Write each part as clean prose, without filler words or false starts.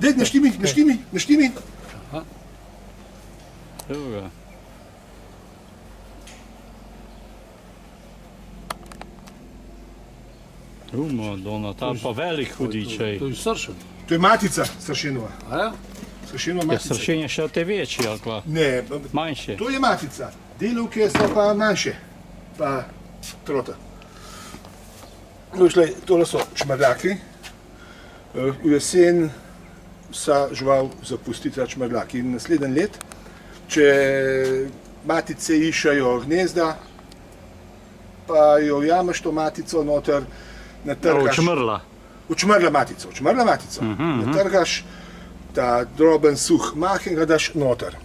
Dej, naštimi. Evo ga. Madonna, ta pa velik hudičej. To je sršen. To je matica sršenova. A ja? Sršenova Ja, matica. sršenje še te večji, ali kva? Ne, Manjše. to je matica. Delovke so pa manjše, pa trota. Tole so čmrljaki. V jesen vsa žival zapusti ta čmrljak. In naslednji let, če matice išajo gnezda, pa jo ujameš to matico noter, natrgaš. Učmrla. Učmrla matico. Natrgaš ta droben suh mah in ga daš noter.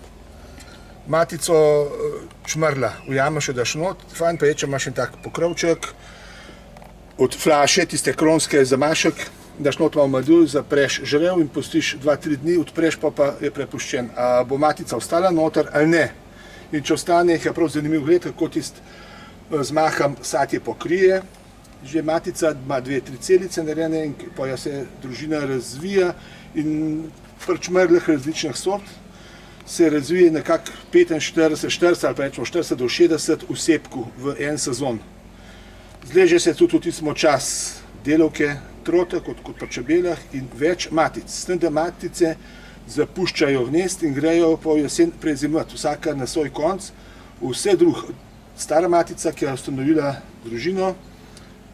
Matico čmrla ujameš, jo daš not, fajn pa je, če imaš en tak pokrovček, od flaše, tiste kronske zamašek, daš not malo medu, zapreš žrev in pustiš 2-3 dni, odpreš pa je prepuščen. A bo matica ostala noter ali ne? In če ostane, je prav zanimiv gled, kako tist z mahom satje pokrije. Že matica ima 2-3 celice narejene in pa se družina razvija in pri čmrljah različnih sort se razvije nekako 45 ali pa rečemo 40 do 60 vsebkov v en sezon. Zdaj že se tudi vtismo čas delavke, trote kot pri čebelah in več matic. S tem, da matice zapuščajo gnezd in grejo po jesen prezimovati, vsaka na svoj konc. Vse drugo, stara matica, ki je ustanovila družino,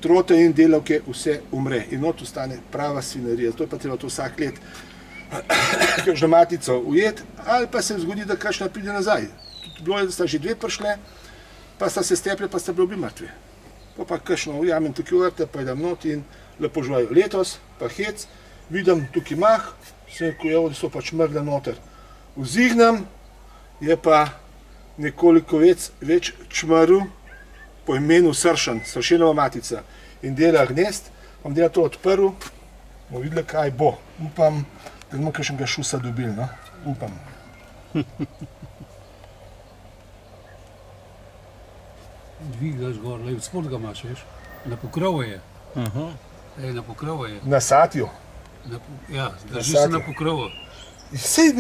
trote in delavke, vse umre in not ostane prava svinarija. Zato je pa treba to vsak let kakšno matico ujeti, ali pa se zgodi, da kakšna pride nazaj. Tudi bilo je, da sta že 2 prišle, pa sta se steple, pa sta bili obi mrtvi. Pa kakšno ujamem tukaj vrte, pa idem not in lepo živajo. Letos pa hec, vidim tukaj mah, se rekel, da so pač mrle noter. Vzignem, je pa nekoliko več čmrl po imenu sršen, sršenova matica in dela gnezd. Bom dela to odprl, bomo videli, kaj bo. Upam, da bomo kakšnega šusa dobili, no? Upam. Dvigaš gor, le spod ga imaš, veš. Na pokrovu je. Na pokrovu je. Na satju. Ja, drži se na pokrovu. Sej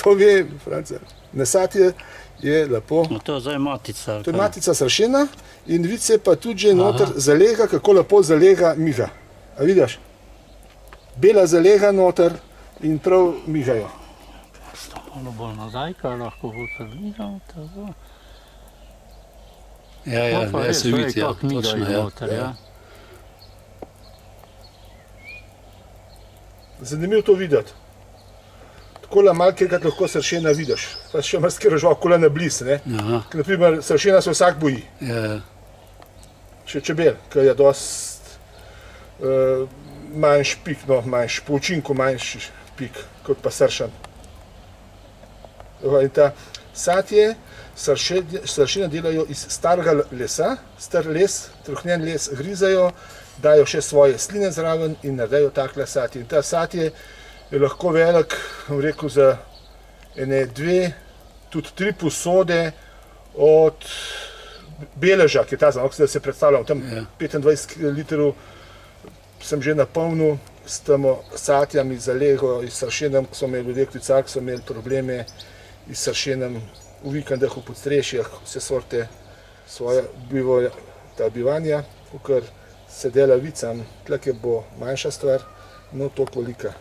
to ve, Franca. Na satju je lepo. No to je zdaj matica. To je matica sršena in vidi se pa tudi že noter zalega, kako lepo zalega miga. A vidiš? Bela zalega noter in prav migajo. Malo bolj nazaj, kaj lahko boste videli. Ja, se vidi, ja, točno, ja. Zanimivo to videti. Takole malkrat lahko sršena vidiš. Pa še marsikaj žival takole na blizu, ne? Naprimer, sršena se vsak boji. Še čebel, ki je dost manjši pik, no, manjši, po učinku manjši pik, kot pa sršen. In ta satje, sršene delajo iz starega lesa, star les, trohnjen les grizajo, dajo še svoje sline zraven in naredijo takle satje. In ta satje je lahko velik, bom rekel, za ene 2, tudi 3 posode od beleža, ki je ta zanok, da se predstavljam, tam 25 litrov sem že napolnil s temo satjami za lego iz sršenem, ko so imeli ljudje klicali, ko so imeli probleme iz sršenem v vikendah, v podstrešjah, vse sorte svoje bivanja, ker se dela vicam, tlake bo manjša stvar, no toliko velika.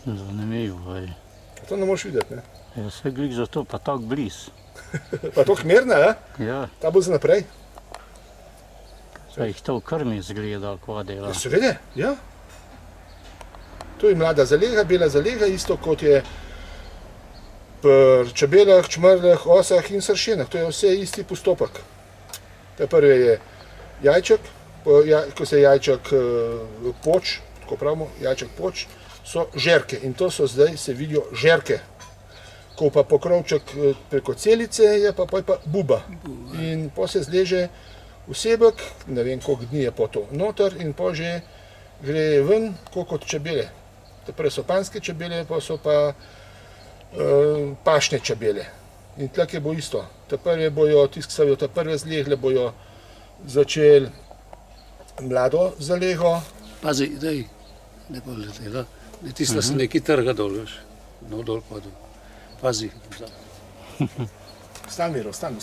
Zanimivo je. To ne moš videti, ne? Ja, se glik zato pa tako blizu. Pa to hmerna, ja? Ja. Ta bo za naprej. Saj jih to krmi zgleda, kva dela. Seveda, ja. To je mlada zalega, bela zalega, isto kot je pri čebelah, čmrljah, osah in sršenah. To je vse isti postopek. Prvi je jajček, ko se jajček poč, tako pravimo, jajček poč, so žerke in to so zdaj, se vidijo žerke. Ko pa pokrovček preko celice je pa buba. In po se zleže vsebek, ne vem koliko dni je po to noter in po že gre ven, kot čebele. Prej so panjske čebele, pa so pa pašne čebele. In tlake bo isto. Ta prve bojo, tiskajo ta prve zlegle, bojo začeli mlado zalego. Pazi, daj, ne bo letela. Ne tista se neki trga dol, veš. No, dol padel. Pazi. Stan, Miro, stan.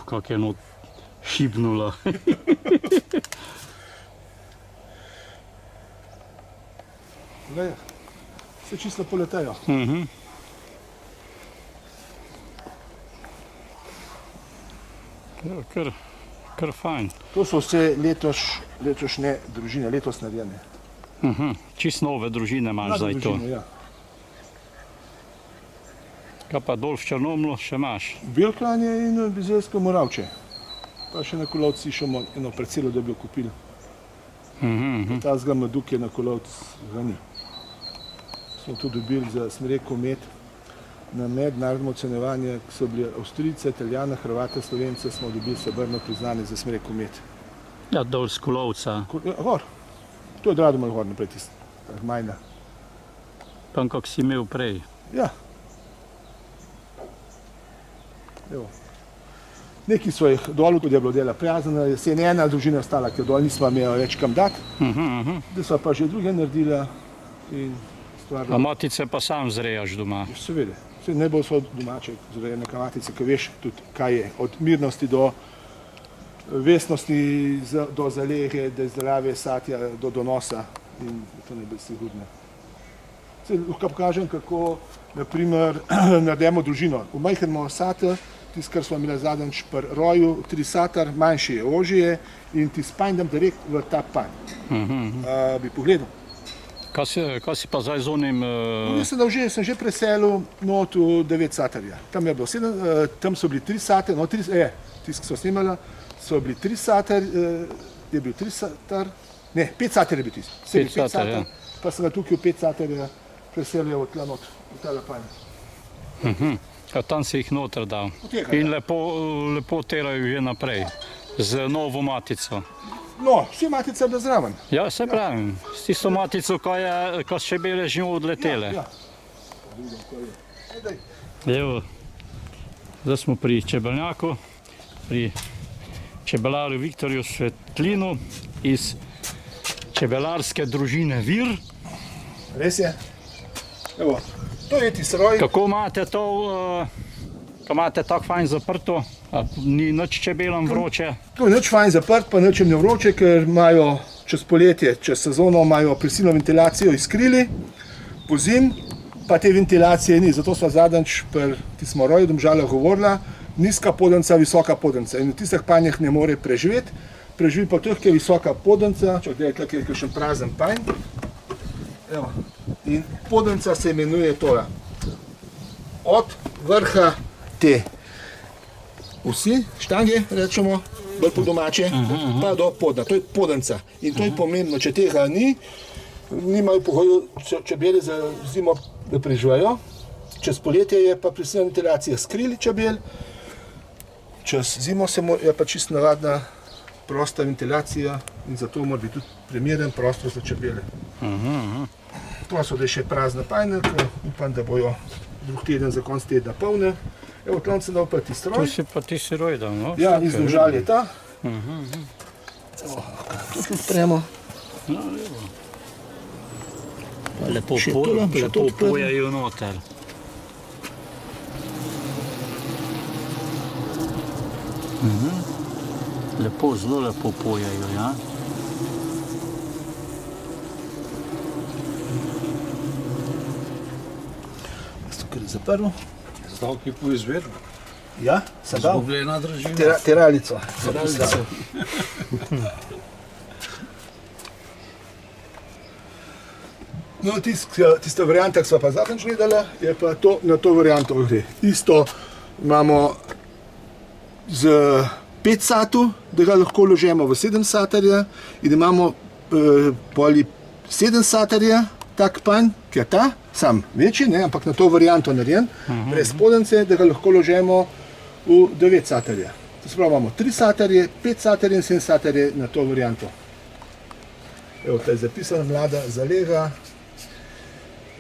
Kak je not šibnula. Glej, se čisto poletajo. Ja, kar fajn. To so vse letošnje družine, letos narejene. Čist nove družine imaš zdaj to. Družine, ja. Kaj pa dol v Črnomlju še imaš? Belklanje in Bizeljsko Moravče. Pa še na kolovci šemo eno parcelo, da bi jo kupili. Tazga Maduk je na kolovc ga ni. Smo to dobili za smreko med na mednarodno ocenjevanje, ki so bili Avstrijce, Italijane, Hrvate, Slovence, smo dobili srebrno priznanje za smreko med. Ja, dol z Kolovca. Gor. To je Dradomir gor naprej tisti, majna. Tam, kak si imel prej. Ja. Evo. Neki so jih dol, kot je bilo dela prijazna, jesen ena družina ostala, ker dol nismo imeli več kam dati. Da so pa že druge naredila in stvar. A matice pa sam zrejaš doma? Seveda. Najbolj so domače zrejene matice, ki veš tudi, kaj je. Od mirnosti do vesnosti, do zalege, do zdrave satja, do donosa in to najbolj sigurno. Lahko pokažem, kako naprimer naredimo družino. V majhnemo sater, tisto, kar smo imeli zadnjič pri roju, 3 satar, manjši je ožje in ti spanj dam direkt v ta panj. Bi pogledal. Kaj si pa zdaj z onim... Jaz sem že preselil not v 9 satarja. Tam je bilo 7, tam so bili 3 satar, no tisti, ki so snimali, so bili 3 satar, je bil 3 satar, ne, 5 satar je bil tisti. 5 satar, ja. Pa sem ga tukaj v 5 satarja preselil v tla not, v tale panj. Tam si jih noter dal. In lepo terajo že naprej, z novo matico. No, vsi matice je bila zraven. Ja, se pravim, s tisto matico, ko še bile že odletele. Ja. Evo, zdaj smo pri čebelnjaku, pri čebelarju Viktorju Svetlinu iz čebelarske družine Vir. Res je. Evo, to je tisti roj. Kako imate to, ko imate tako fajn zaprto, ni nič čebelam vroče? To je nič fajn zaprt, pa nič jim ne vroče, ker imajo čez poletje, čez sezono imajo prisilno ventilacijo izkrili, po zim pa te ventilacije ni. Zato smo zadnjič pri tistem roju Domžalah govorila, nizka podenca, visoka podenca. In v tistih panjih ne more preživeti. Preživi pa teh, ki je visoka podenca, če gledaj, tukaj je kakšen prazen panj. Evo. In podenca se imenuje tola. Od vrha te vsi štange, rečemo, bolj po domače, pa do podna. To je podenca. In to je pomembno, če tega ni, nimajo pogojev čebele za zimo, da preživajo. Čez poletje je pa prisilna ventilacija skrili čebel, čez zimo je pa čisto navadna prosta ventilacija in zato mora biti tudi primeren prostor za čebele. To so da še prazne pajne, upam, da bojo drug teden za konc tedna polne. Evo, tam sem dal pa tisti roj. Tu si pa ti si roj dal, no? Ja, iz Domžal je ta. Tukaj odpremo. Lepo pojajo noter. Lepo, zelo lepo pojajo, ja. Tukaj je zaprl. Stavki po izvedbi. Ja, sem dal. Zgubljena družina. Teralico. No, tista varianta, ki smo pa zadnjič gledali, je pa to, na to varianto gre. Isto imamo z 5 satu, da ga lahko ložemo v 7 satarja in imamo poli 7 satarja, tak panj, ki je ta, sam večji, ne, ampak na to varianto narejen, brez spodence, da ga lahko ložemo v 9 satarja. To se pravi, imamo 3 satarje, 5 satarje in 7 satarje na to varianto. Evo, tukaj je zapisana mlada zalega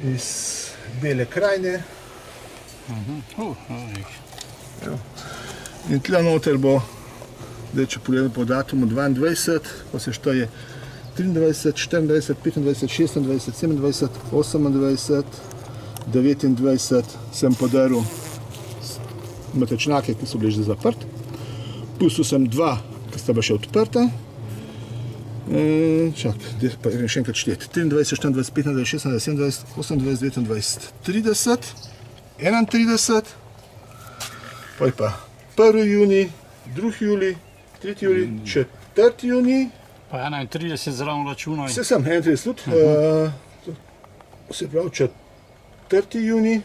iz bele krajine. Oj. In tle noter bo, zdaj če pogledam po datumu 22, pa se šteje 23, 24, 25, 26, 27, 28, 29 sem podaril matečnake, ki so bili že zaprti. Pustil sem 2, ki sta bila še odprta. Čakaj, pa grem še enkrat šteti. 23, 24, 25, 26, 27, 28, 29, 30, 31, pa je pa 1. junij, 2. julij, 3. julij, 4. junij, Pa 31 zraven računaj. vse sem 31 tudi, se pravi 4. junij,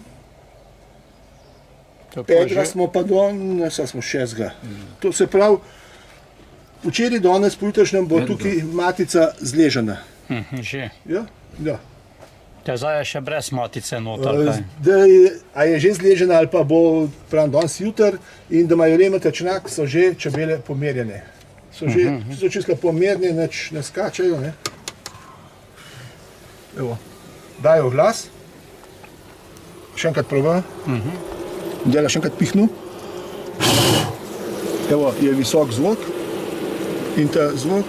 To pa 5. že- smo pa danes, a smo 6. To se pravi, včeraj, danes, pojutrišnjem bo tukaj matica zležena. Že. Ja? Ja. Te zdaj je še brez matice noter. kaj? Zdaj, a je že zležena ali pa bo pravim danes jutr in da imajo le matečnak, so že čebele pomerjene. So že čisto pomerjene, nič ne skačejo. Ne? Evo, dajo glas. Še enkrat probam. Dela še enkrat pihnu. Evo, je visok zvok in ta zvok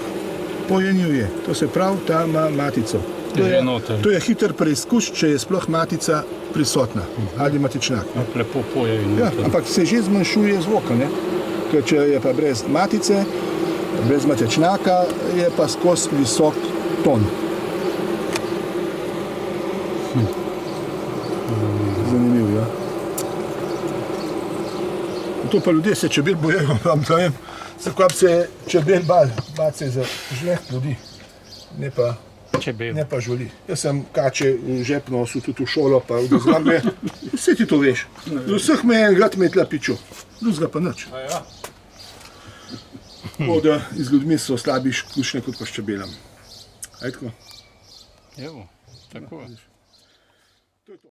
pojenjuje. To se pravi, ta ima matico. Že noter. To je hiter preizkus, če je sploh matica prisotna ali matičnak. Lepo poje in Ja, noter. ampak se že zmanjšuje zvok, ne? Ker če je pa brez matice, brez matečnaka, je pa skozi visok ton. Zanimivo, ja. To pa ljudje se čebel bojejo, vam povem. Zakaj bi se čebel bal se za žleht ljudi, Čebel. ne pa žuli. Jaz sem kače v žep nosil tudi v šolo, pa v zgradbe. Vse ti to veš. Z vseh me en grad metla piču, drugega pa nič. Tako da z ljudmi so slabi izkušnje kot pa s čebelam. Ajde tako. Evo, tako.